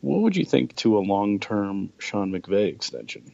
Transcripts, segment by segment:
what would you think to a long-term Sean McVay extension?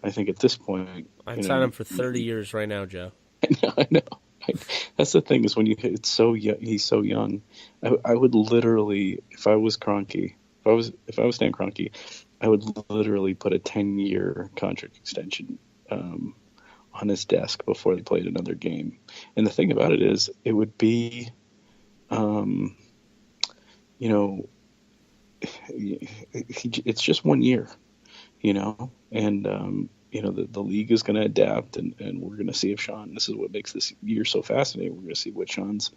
I think at this point, I'd sign him for 30 years right now, Joe. I know. That's the thing is when it's so young, he's so young. I would literally, if I was Kroenke, if I was Stan Kroenke, I would literally put a 10-year contract extension on his desk before they played another game. And the thing about it is, it would be, um, you know, it's just 1 year, and the league is going to adapt, and we're going to see if Sean. This is what makes this year so fascinating. We're going to see what Sean's,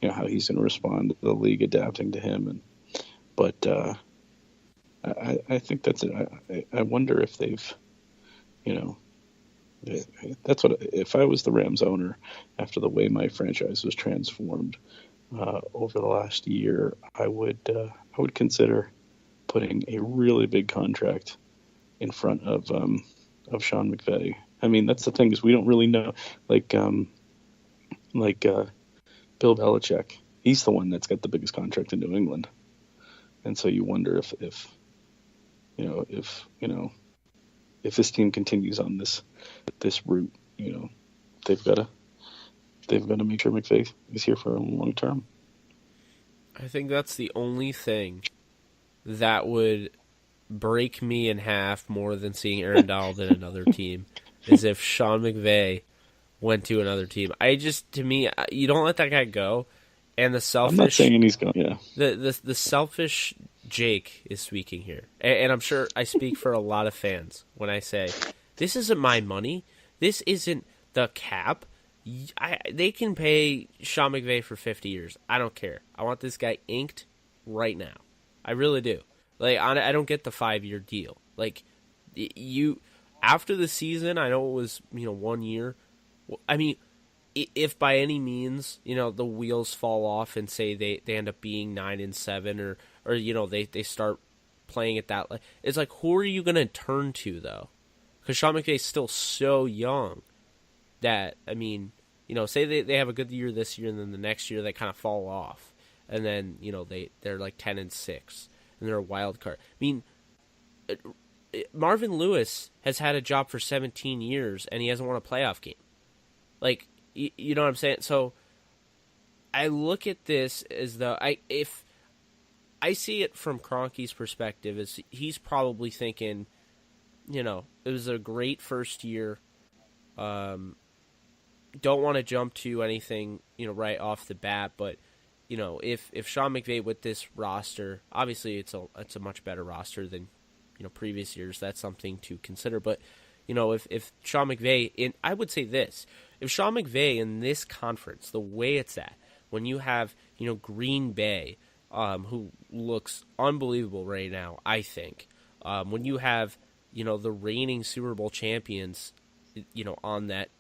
how he's going to respond to the league adapting to him, but I think that's it. I wonder if they've, you know, that's what if I was the Rams owner after the way my franchise was transformed over the last year, I would consider putting a really big contract in front of Sean McVay. I mean, that's the thing is we don't really know, like Bill Belichick. He's the one that's got the biggest contract in New England, and so you wonder if this team continues on this route, they've got to make sure McVay is here for a long term. I think that's the only thing that would break me in half more than seeing Aaron Donald in another team is if Sean McVay went to another team. To me, you don't let that guy go. And the selfish, I'm not saying he's going. Yeah, the selfish Jake is speaking here, and I'm sure I speak for a lot of fans when I say this isn't my money. This isn't the cap. They can pay Sean McVay for 50 years. I don't care. I want this guy inked right now. I really do. Like, I don't get the 5-year deal. Like, after the season, I know it was 1 year. I mean, if by any means the wheels fall off and say they end up being 9-7 or they start playing it that, it's like, who are you gonna turn to though? Because Sean McVay's still so young that, I mean, say they have a good year this year and then the next year they kind of fall off, and then they're like 10-6 and they're a wild card. I mean, Marvin Lewis has had a job for 17 years and he hasn't won a playoff game. Like, you know what I'm saying? So I look at this as though if I see it from Kroenke's perspective, is he's probably thinking, it was a great first year. Don't want to jump to anything, right off the bat, but if Sean McVay with this roster, obviously it's a much better roster than previous years. That's something to consider. But if Sean McVay I would say this: if Sean McVay in this conference, the way it's at, when you have Green Bay, who looks unbelievable right now, I think, when you have the reigning Super Bowl champions, on that,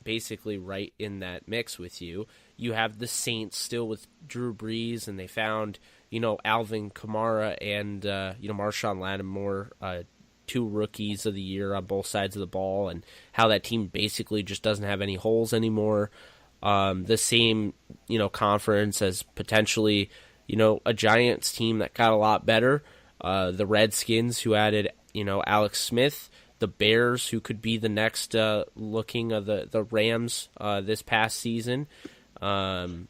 basically right in that mix with you. You have the Saints still with Drew Brees, and they found, Alvin Kamara and, Marshawn Lattimore, two rookies of the year on both sides of the ball, and how that team basically just doesn't have any holes anymore. The same, conference as potentially, a Giants team that got a lot better. The Redskins, who added, Alex Smith. The Bears, who could be the next looking of the Rams this past season. You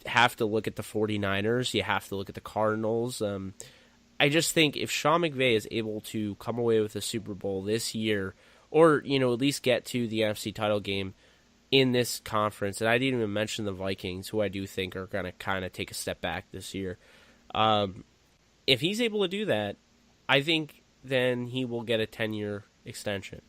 have to look at the 49ers. You have to look at the Cardinals. I just think if Sean McVay is able to come away with a Super Bowl this year, or at least get to the NFC title game in this conference, and I didn't even mention the Vikings, who I do think are going to kind of take a step back this year. If he's able to do that, I think then he will get a 10-year extension.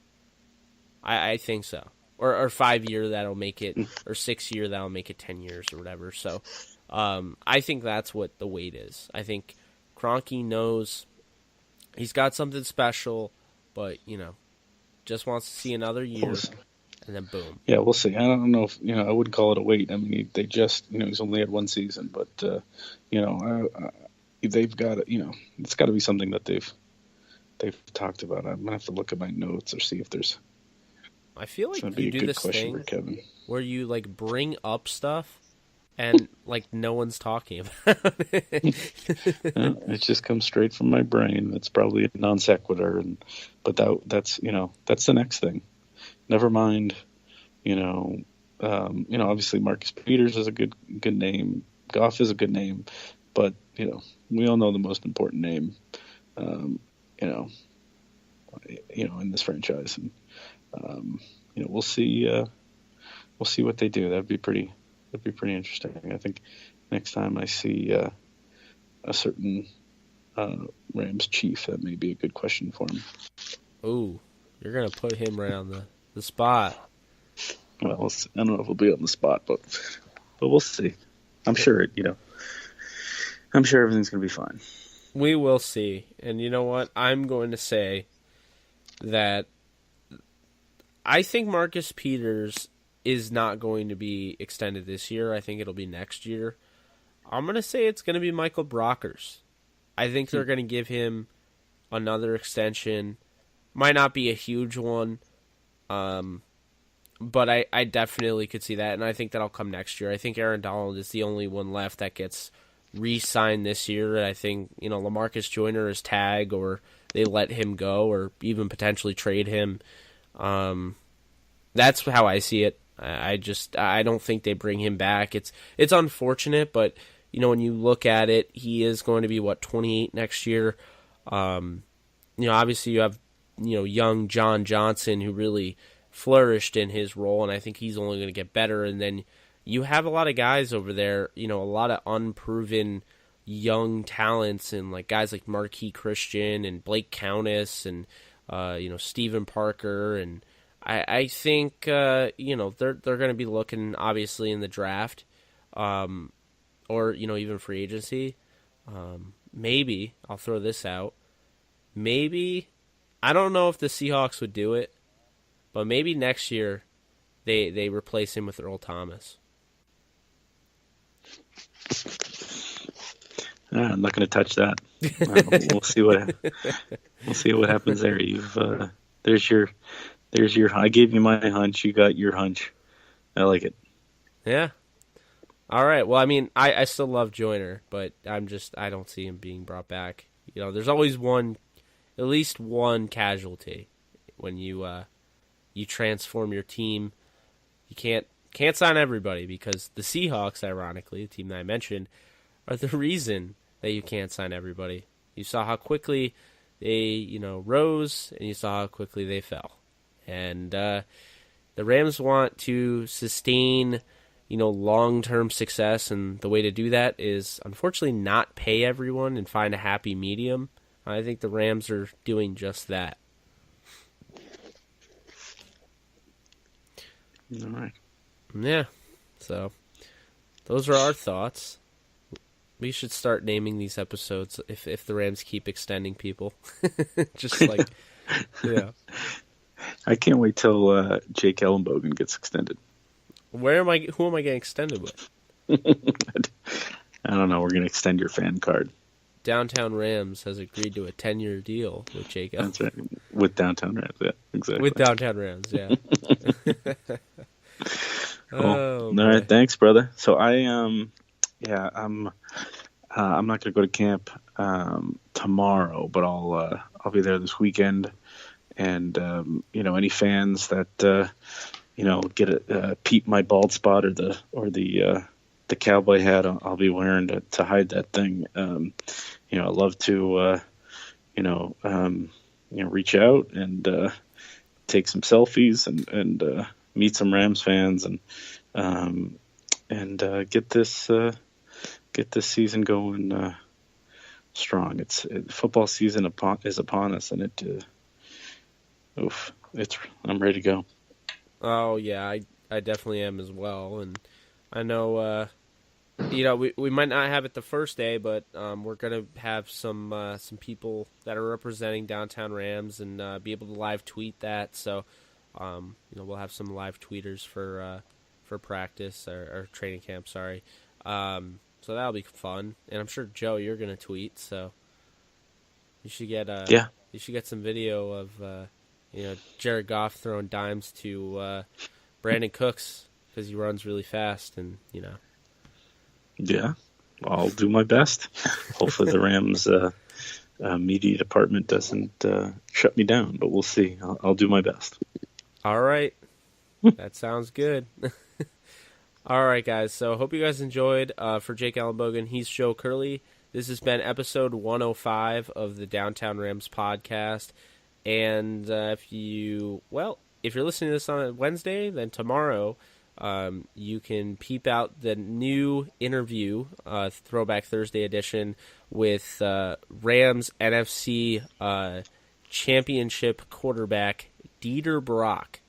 I think so. Or 5-year, that'll make it, or 6-year, that'll make it 10 years or whatever. So I think that's what the weight is. I think Kroenke knows he's got something special, but, just wants to see another year, and then boom. Yeah, we'll see. I don't know if, I wouldn't call it a wait. I mean, they just, he's only had one season, but, they've got to, it's got to be something that they've talked about. I'm gonna have to look at my notes or see if there's. I feel like you do this thing where you bring up stuff, and like no one's talking about it. It just comes straight from my brain. It's probably a non sequitur, but that's that's the next thing. Never mind, obviously Marcus Peters is a good name. Goff is a good name, but we all know the most important name, um, you know, in this franchise, and we'll see. We'll see what they do. That'd be pretty interesting. I think next time I see a certain Rams chief, that may be a good question for him. Ooh, you're gonna put him right on the spot. Well, I don't know if he'll be on the spot, but we'll see. I'm sure I'm sure everything's gonna be fine. We will see. And you know what? I'm going to say that I think Marcus Peters is not going to be extended this year. I think it'll be next year. I'm going to say it's going to be Michael Brockers. I think they're going to give him another extension. Might not be a huge one, but I definitely could see that, and I think that'll come next year. I think Aaron Donald is the only one left that gets re-signed this year. I think LaMarcus Joyner is tag, or they let him go, or even potentially trade him. That's how I see it. I don't think they bring him back. It's unfortunate, but when you look at it, he is going to be 28 next year. Obviously you have young John Johnson, who really flourished in his role, and I think he's only going to get better. And then you have a lot of guys over there, a lot of unproven young talents, and like guys like Marquis Christian and Blake Countess and Stephen Parker, and I think they're going to be looking obviously in the draft, or even free agency. Maybe I'll throw this out. Maybe I don't know if the Seahawks would do it, but maybe next year they replace him with Earl Thomas. I'm not going to touch that. We'll see what happens there. There's your. I gave you my hunch. You got your hunch. I like it. Yeah. All right. Well, I mean, I still love Joyner, but I don't see him being brought back. There's always at least one casualty when you transform your team. You can't sign everybody, because the Seahawks, ironically, the team that I mentioned, are the reason that you can't sign everybody. You saw how quickly they rose, and you saw how quickly they fell. And the Rams want to sustain, long-term success, and the way to do that is, unfortunately, not pay everyone and find a happy medium. I think the Rams are doing just that. All right. Yeah. So, those are our thoughts. We should start naming these episodes if the Rams keep extending people. Just like, yeah. I can't wait till Jake Ellenbogen gets extended. Who am I getting extended with? I don't know. We're going to extend your fan card. Downtown Rams has agreed to a 10-year deal with Jake Ellenbogen. That's right. With Downtown Rams, yeah, exactly. With Downtown Rams, yeah. Cool. All right, thanks, brother. So I'm not going to go to camp tomorrow, but I'll be there this weekend. And any fans that get a peep my bald spot or the cowboy hat I'll be wearing to hide that thing. I love to reach out and take some selfies and meet some Rams fans and get this season going strong. Football season is upon us, and I'm ready to go. Oh yeah, I definitely am as well, and I know we might not have it the first day, but we're gonna have some people that are representing Downtown Rams and be able to live tweet that. So we'll have some live tweeters for practice or training camp. Sorry, so that'll be fun, and I'm sure Joe, you're gonna tweet, so you should get you should get some video of Jared Goff throwing dimes to Brandon Cooks because he runs really fast, and Yeah, I'll do my best. Hopefully the Rams media department doesn't shut me down, but we'll see. I'll do my best. All right. That sounds good. All right, guys. So hope you guys enjoyed. For Jake Allenbogen, he's Joe Curley. This has been episode 105 of the Downtown Rams podcast. And if you're listening to this on a Wednesday, then tomorrow you can peep out the new interview, Throwback Thursday edition, with Rams NFC championship quarterback Dieter Brock.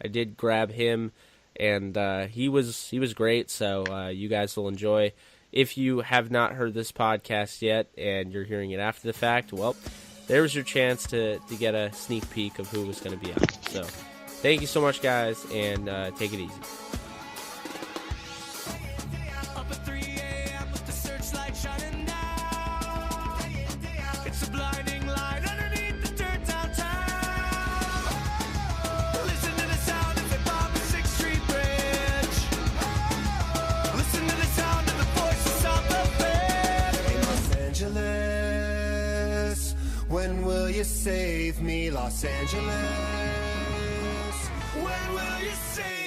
I did grab him, and he was great. So you guys will enjoy. If you have not heard this podcast yet and you're hearing it after the fact, well, there's your chance to get a sneak peek of who was going to be on. So thank you so much, guys, and take it easy. When will you save me, Los Angeles? When will you save me?